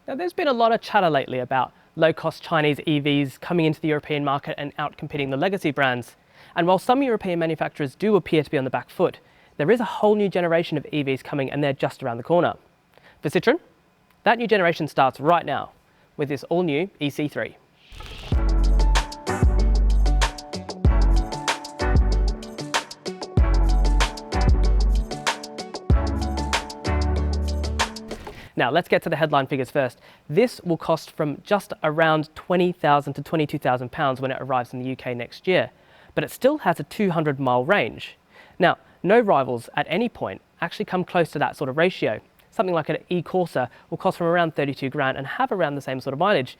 Now, there's been a lot of chatter lately about low-cost Chinese EVs coming into the European market and outcompeting the legacy brands. And while some European manufacturers do appear to be on the back foot, there is a whole new generation of EVs coming and they're just around the corner. For Citroen, that new generation starts right now with this all-new e-C3. Now, let's get to the headline figures first. This will cost from just around £20,000 to £22,000 when it arrives in the UK next year, but it still has a 200-mile range. Now, no rivals at any point actually come close to that sort of ratio. Something like an e-Corsa will cost from around 32 grand and have around the same sort of mileage,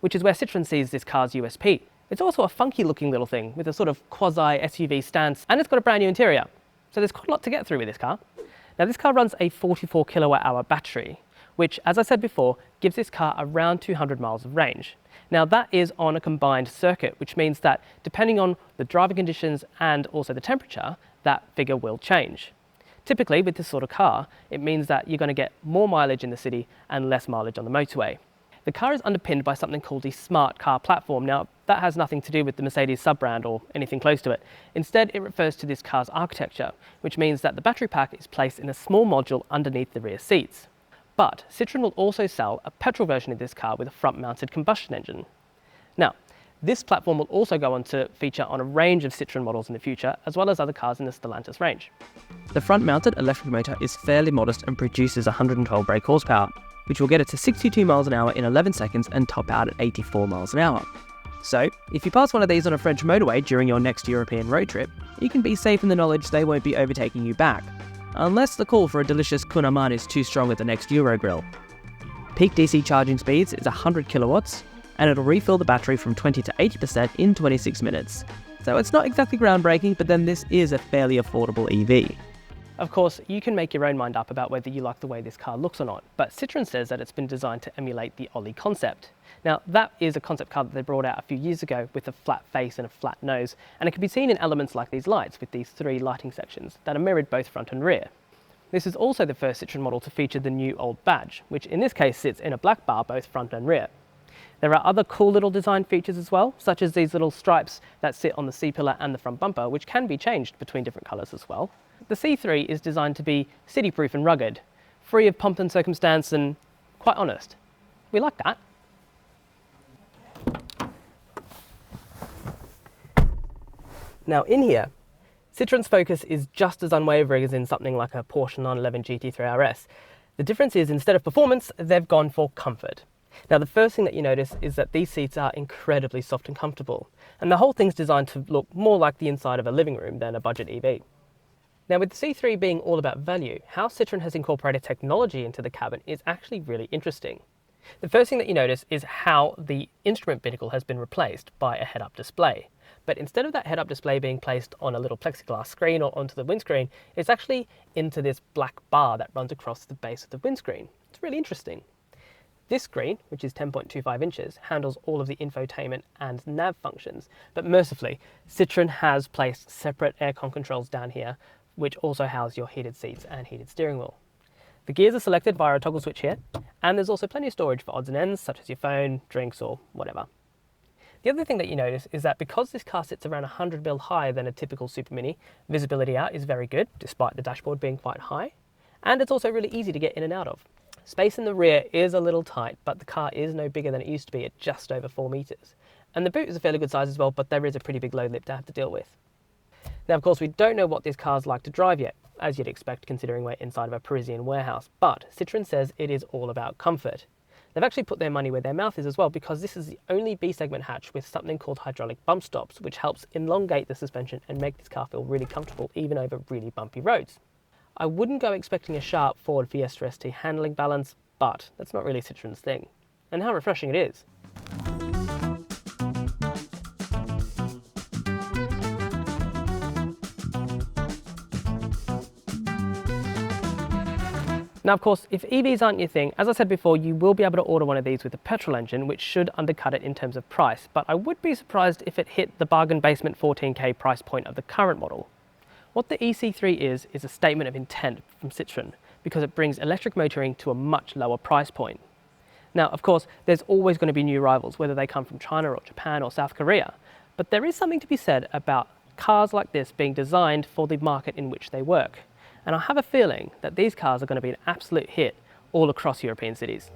which is where Citroen sees this car's USP. It's also a funky looking little thing with a sort of quasi-SUV stance, and it's got a brand new interior. So there's quite a lot to get through with this car. Now, this car runs a 44 kilowatt hour battery, which, as I said before, gives this car around 200 miles of range. Now, that is on a combined circuit, which means that depending on the driving conditions and also the temperature, that figure will change. Typically, with this sort of car, it means that you're going to get more mileage in the city and less mileage on the motorway. The car is underpinned by something called the Smart Car Platform. Now, that has nothing to do with the Mercedes sub-brand or anything close to it. Instead, it refers to this car's architecture, which means that the battery pack is placed in a small module underneath the rear seats. But Citroen will also sell a petrol version of this car with a front-mounted combustion engine. Now, this platform will also go on to feature on a range of Citroen models in the future, as well as other cars in the Stellantis range. The front-mounted electric motor is fairly modest and produces 112 brake horsepower, which will get it to 62 miles an hour in 11 seconds and top out at 84 miles an hour. So, if you pass one of these on a French motorway during your next European road trip, you can be safe in the knowledge they won't be overtaking you back, unless the call for a delicious Kunaman is too strong at the next Euro grill. Peak DC charging speeds is 100 kilowatts, and it'll refill the battery from 20 to 80% in 26 minutes. So it's not exactly groundbreaking, but then this is a fairly affordable EV. Of course, you can make your own mind up about whether you like the way this car looks or not, but Citroen says that it's been designed to emulate the Olli concept. Now, that is a concept car that they brought out a few years ago with a flat face and a flat nose, and it can be seen in elements like these lights with these three lighting sections that are mirrored both front and rear. This is also the first Citroen model to feature the new old badge, which in this case sits in a black bar both front and rear. There are other cool little design features as well, such as these little stripes that sit on the C-pillar and the front bumper, which can be changed between different colours as well. The C3 is designed to be city-proof and rugged, free of pomp and circumstance and quite honest. We like that. Now in here, Citroen's focus is just as unwavering as in something like a Porsche 911 GT3 RS. The difference is, instead of performance, they've gone for comfort. Now, the first thing that you notice is that these seats are incredibly soft and comfortable, and the whole thing's designed to look more like the inside of a living room than a budget EV. Now, with the C3 being all about value, how Citroen has incorporated technology into the cabin is actually really interesting. The first thing that you notice is how the instrument binnacle has been replaced by a head-up display. But instead of that head-up display being placed on a little plexiglass screen or onto the windscreen, it's actually into this black bar that runs across the base of the windscreen. It's really interesting. This screen, which is 10.25 inches, handles all of the infotainment and nav functions, but mercifully, Citroen has placed separate aircon controls down here, which also house your heated seats and heated steering wheel. The gears are selected via a toggle switch here, and there's also plenty of storage for odds and ends, such as your phone, drinks, or whatever. The other thing that you notice is that because this car sits around 100mm higher than a typical Super Mini, visibility out is very good, despite the dashboard being quite high, and it's also really easy to get in and out of. Space in the rear is a little tight, but the car is no bigger than it used to be at just over 4 meters. And the boot is a fairly good size as well, but there is a pretty big load lip to have to deal with. Now, of course, we don't know what this car's like to drive yet, as you'd expect considering we're inside of a Parisian warehouse, but Citroen says it is all about comfort. They've actually put their money where their mouth is as well, because this is the only B-segment hatch with something called hydraulic bump stops, which helps elongate the suspension and make this car feel really comfortable even over really bumpy roads. I wouldn't go expecting a sharp Ford Fiesta ST handling balance, but that's not really Citroen's thing. And how refreshing it is. Now, of course, if EVs aren't your thing, as I said before, you will be able to order one of these with a petrol engine, which should undercut it in terms of price, but I would be surprised if it hit the bargain basement 14K price point of the current model. What the e-C3 is a statement of intent from Citroen, because it brings electric motoring to a much lower price point. Now, of course, there's always going to be new rivals, whether they come from China or Japan or South Korea. But there is something to be said about cars like this being designed for the market in which they work. And I have a feeling that these cars are going to be an absolute hit all across European cities.